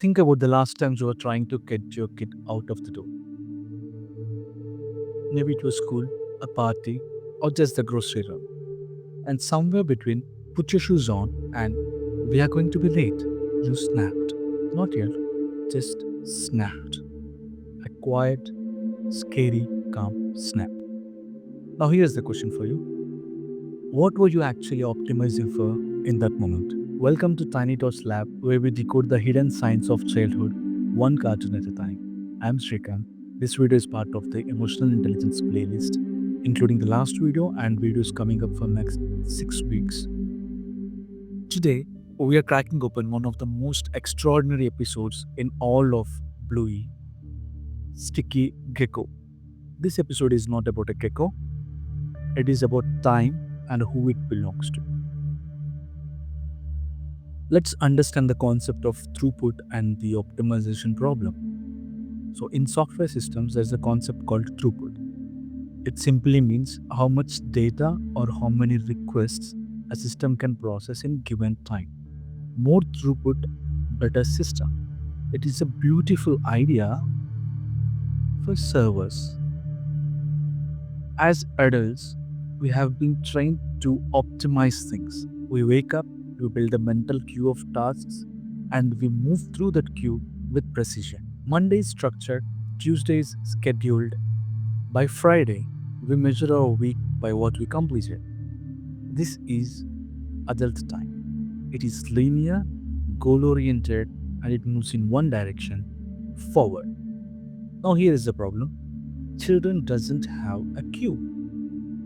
Think about the last times you were trying to get your kid out of the door. Maybe it was school, a party, or just the grocery run. And somewhere between, put your shoes on and we are going to be late. You snapped. Not yet, just snapped. A quiet, scary, calm snap. Now, here's the question for you. What were you actually optimizing for in that moment? Welcome to Tiny Tots Lab, where we decode the hidden science of childhood, one cartoon at a time. I'm Shrikant. This video is part of the Emotional Intelligence playlist, including the last video and videos coming up for next 6 weeks. Today, we are cracking open one of the most extraordinary episodes in all of Bluey, Sticky Gecko. This episode is not about a gecko, it is about time and who it belongs to. Let's understand the concept of throughput and the optimization problem. So, in software systems, there's a concept called throughput. It simply means how much data or how many requests a system can process in given time. More throughput, better system. It is a beautiful idea for servers. As adults, we have been trained to optimize things. We wake up, we build a mental queue of tasks, and we move through that queue with precision. Monday is structured, Tuesday is scheduled. By Friday, we measure our week by what we completed. This is adult time. It is linear, goal oriented, and it moves in one direction forward. Now, here is the problem. Children doesn't have a queue.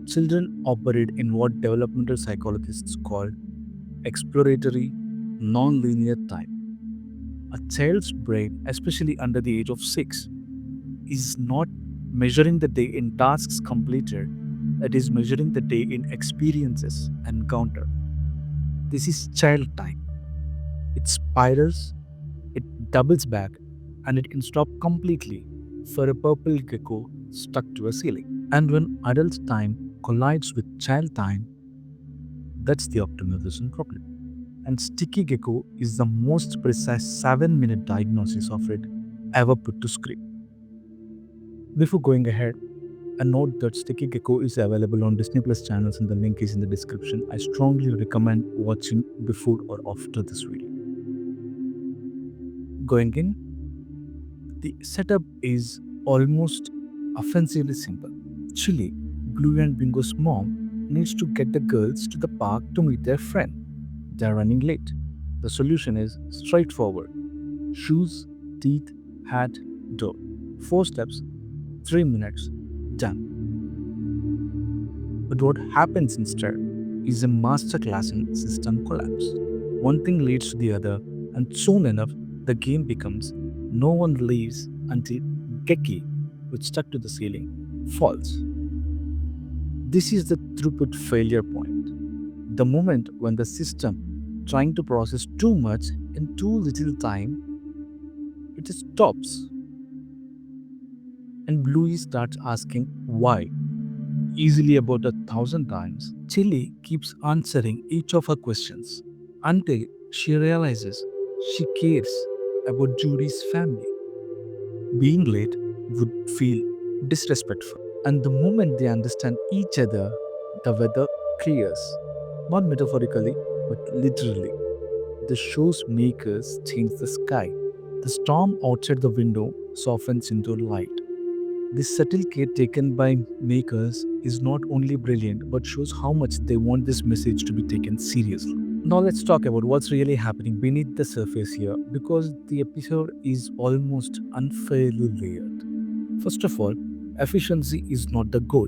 Children operate in what developmental psychologists call exploratory non-linear time. A child's brain, especially under the age of 6, is not measuring the day in tasks completed, it is measuring the day in experiences encountered. This is child time. It spirals, it doubles back, and it can stop completely for a purple gecko stuck to a ceiling. And when adult time collides with child time, that's the optimization problem. And Sticky Gecko is the most precise 7-minute diagnosis of it ever put to script. Before going ahead, a note that Sticky Gecko is available on Disney Plus channels and the link is in the description. I strongly recommend watching before or after this video. Going in, the setup is almost offensively simple. Chili, Bluey and Bingo's mom needs to get the girls to the park to meet their friend. They're running late. The solution is straightforward. Shoes, teeth, hat, door. 4 steps, 3 minutes, done. But what happens instead is a masterclass in system collapse. One thing leads to the other, and soon enough, the game becomes no one leaves until Geki, which stuck to the ceiling, falls. This is the throughput failure point. The moment when the system, trying to process too much in too little time, it stops. And Bluey starts asking why. Easily about 1,000 times, Chili keeps answering each of her questions until she realizes she cares about Judy's family. Being late would feel disrespectful. And the moment they understand each other, the weather clears. Not metaphorically, but literally. The show's makers change the sky. The storm outside the window softens into light. This subtle care taken by makers is not only brilliant but shows how much they want this message to be taken seriously. Now let's talk about what's really happening beneath the surface here because the episode is almost unfairly layered. First of all, efficiency is not the goal.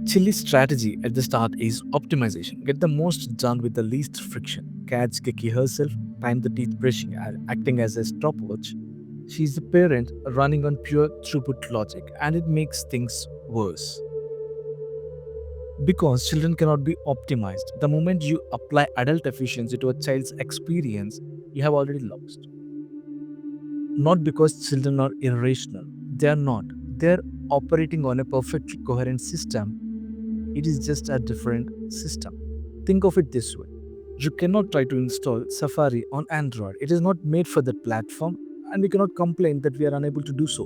Chili's strategy at the start is optimization. Get the most done with the least friction. Catch Kiki herself, time the teeth brushing, acting as a stopwatch. She's the parent running on pure throughput logic, and it makes things worse. Because children cannot be optimized. The moment you apply adult efficiency to a child's experience, you have already lost. Not because children are irrational, they are not. They are operating on a perfectly coherent system. It is just a different system. Think of it this way. You cannot try to install Safari on Android. It is not made for that platform, and we cannot complain that we are unable to do so.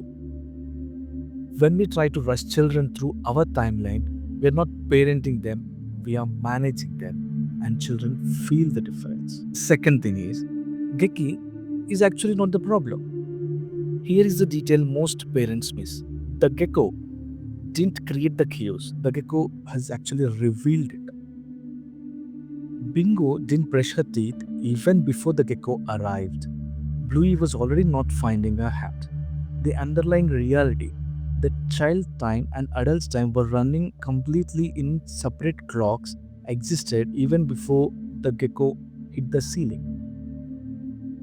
When we try to rush children through our timeline, we are not parenting them, we are managing them, and children feel the difference. Second thing is, Geki is actually not the problem. Here is the detail most parents miss. The gecko didn't create the chaos, the gecko has actually revealed it. Bingo didn't brush her teeth even before the gecko arrived. Bluey was already not finding her hat. The underlying reality, the child time and adult time were running completely in separate clocks, existed even before the gecko hit the ceiling.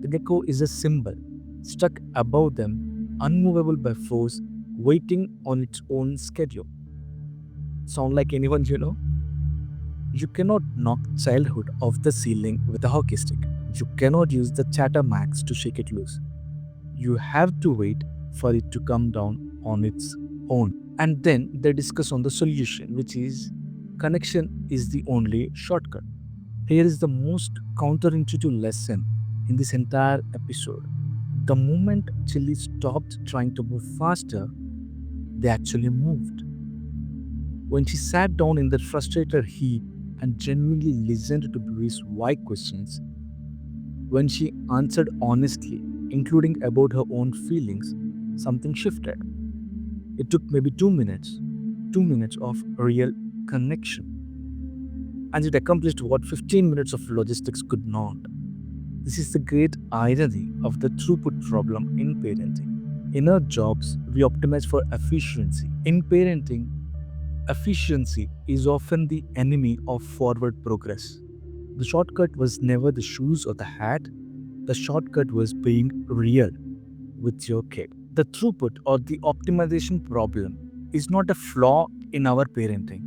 The gecko is a symbol, stuck above them, unmovable by force, waiting on its own schedule. Sound like anyone you know? You cannot knock childhood off the ceiling with a hockey stick. You cannot use the Chattermax to shake it loose. You have to wait for it to come down on its own. And then they discuss on the solution, which is connection is the only shortcut. Here is the most counterintuitive lesson in this entire episode. The moment Chili stopped trying to move faster, they actually moved. When she sat down in that frustrated heap and genuinely listened to Bluey's why questions, when she answered honestly, including about her own feelings, something shifted. It took maybe 2 minutes of real connection. And it accomplished what 15 minutes of logistics could not. This is the great irony of the throughput problem in parenting. In our jobs, we optimize for efficiency. In parenting, efficiency is often the enemy of forward progress. The shortcut was never the shoes or the hat, the shortcut was being real with your kid. The throughput or the optimization problem is not a flaw in our parenting,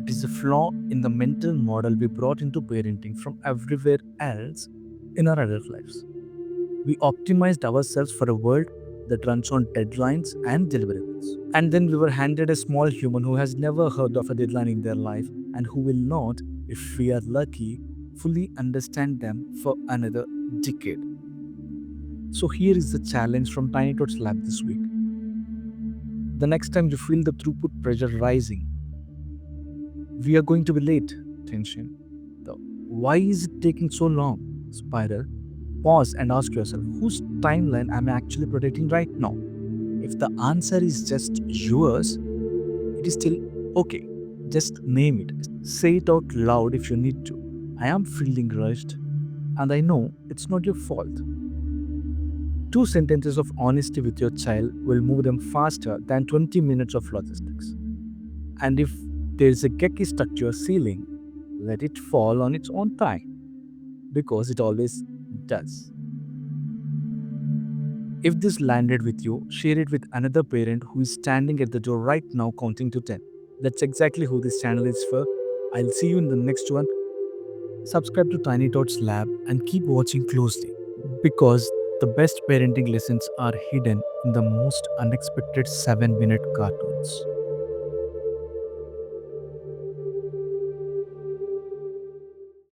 it is a flaw in the mental model we brought into parenting from everywhere else in our adult lives. We optimized ourselves for a world that runs on deadlines and deliverables. And then we were handed a small human who has never heard of a deadline in their life and who will not, if we are lucky, fully understand them for another decade. So here is the challenge from Tiny Tots Lab this week. The next time you feel the throughput pressure rising, we are going to be late. Tension. The why is it taking so long? Spiral. Pause and ask yourself, whose timeline am I actually protecting right now? If the answer is just yours, it is still okay. Just name it. Say it out loud if you need to. I am feeling rushed, and I know it's not your fault. 2 sentences of honesty with your child will move them faster than 20 minutes of logistics. And if there's a gecko stuck to your ceiling, let it fall on its own time, because it always does. If this landed with you, share it with another parent who is standing at the door right now counting to 10. That's exactly who this channel is for. I'll see you in the next one. Subscribe to Tiny Tots Lab and keep watching closely, because the best parenting lessons are hidden in the most unexpected 7-minute cartoons.